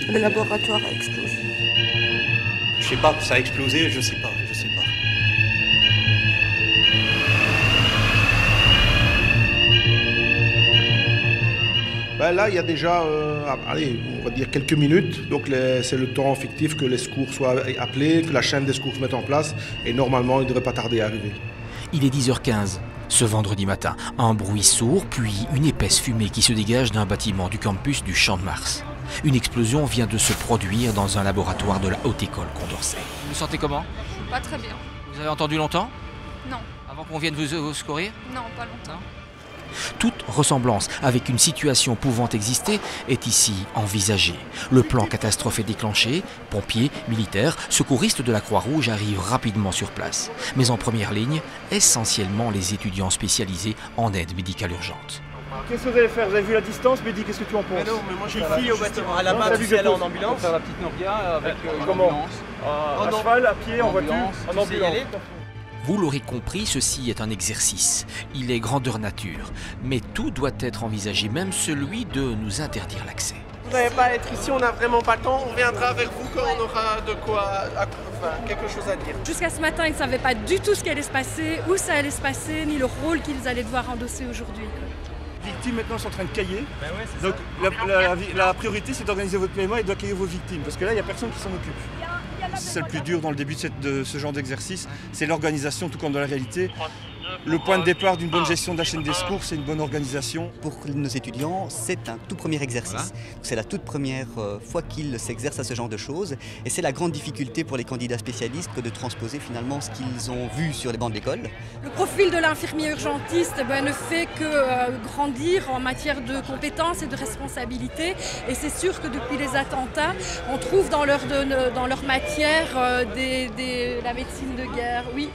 Le laboratoire a explosé. Je sais pas, ça a explosé, je sais pas. Ben là, il y a déjà, allez, on va dire quelques minutes. Donc c'est le temps fictif que les secours soient appelés, que la chaîne des secours se mette en place. Et normalement, il ne devrait pas tarder à arriver. Il est 10h15. Ce vendredi matin, un bruit sourd, puis une épaisse fumée qui se dégage d'un bâtiment du campus du Champ de Mars. Une explosion vient de se produire dans un laboratoire de la Haute École Condorcet. Vous vous sentez comment? Pas très bien. Vous avez entendu longtemps? Non. Avant qu'on vienne vous secourir? Non, pas longtemps. Toute ressemblance avec une situation pouvant exister est ici envisagée. Le plan catastrophe est déclenché, pompiers, militaires, secouristes de la Croix-Rouge arrivent rapidement sur place. Mais en première ligne, essentiellement les étudiants spécialisés en aide médicale urgente. Qu'est-ce que vous allez faire? Vous avez vu la distance, Mehdi, qu'est-ce que tu en penses? Non, mais moi je suis ici au bâtiment. À la base, tu aller en ambulance. Pour faire la petite Noria avec comment? ambulance. À cheval, à pied, en voiture, en ambulance. Vous l'aurez compris, ceci est un exercice. Il est grandeur nature. Mais tout doit être envisagé, même celui de nous interdire l'accès. Vous n'allez pas être ici, on n'a vraiment pas le temps. On reviendra vers vous quand on aura de quoi, quelque chose à dire. Jusqu'à ce matin, ils ne savaient pas du tout ce qui allait se passer, où ça allait se passer, ni le rôle qu'ils allaient devoir endosser aujourd'hui. Les victimes maintenant sont en train de cailler. Ben ouais, donc la priorité, c'est d'organiser votre PMA et d'accueillir vos victimes. Parce que là, il n'y a personne qui s'en occupe. C'est le plus dur dans le début de ce genre d'exercice, c'est l'organisation, tout comme dans la réalité. Le point de départ d'une bonne gestion de la chaîne des secours, c'est une bonne organisation. Pour nos étudiants, c'est un tout premier exercice. Voilà. C'est la toute première fois qu'ils s'exercent à ce genre de choses. Et c'est la grande difficulté pour les candidats spécialistes que de transposer finalement ce qu'ils ont vu sur les bancs de l'école. Le profil de l'infirmier urgentiste ne fait que grandir en matière de compétences et de responsabilités. Et c'est sûr que depuis les attentats, on trouve dans leur matière la médecine de guerre. Oui.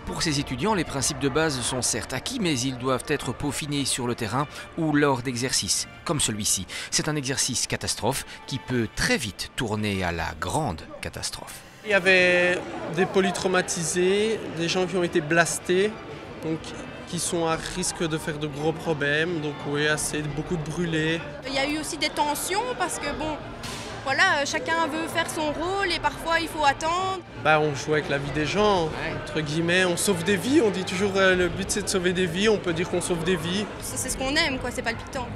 Pour ces étudiants, les principes de base sont certes acquis, mais ils doivent être peaufinés sur le terrain ou lors d'exercices comme celui-ci. C'est un exercice catastrophe qui peut très vite tourner à la grande catastrophe. Il y avait des polytraumatisés, des gens qui ont été blastés, donc qui sont à risque de faire de gros problèmes, donc oui, beaucoup de brûlés. Il y a eu aussi des tensions parce que voilà, chacun veut faire son rôle et parfois il faut attendre. On joue avec la vie des gens, entre guillemets, on sauve des vies, on dit toujours le but c'est de sauver des vies, on peut dire qu'on sauve des vies. C'est ce qu'on aime, quoi, c'est palpitant.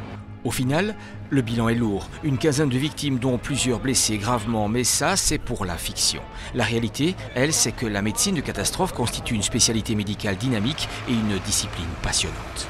Au final, le bilan est lourd. Une quinzaine de victimes dont plusieurs blessés gravement, mais ça c'est pour la fiction. La réalité, elle, c'est que la médecine de catastrophe constitue une spécialité médicale dynamique et une discipline passionnante.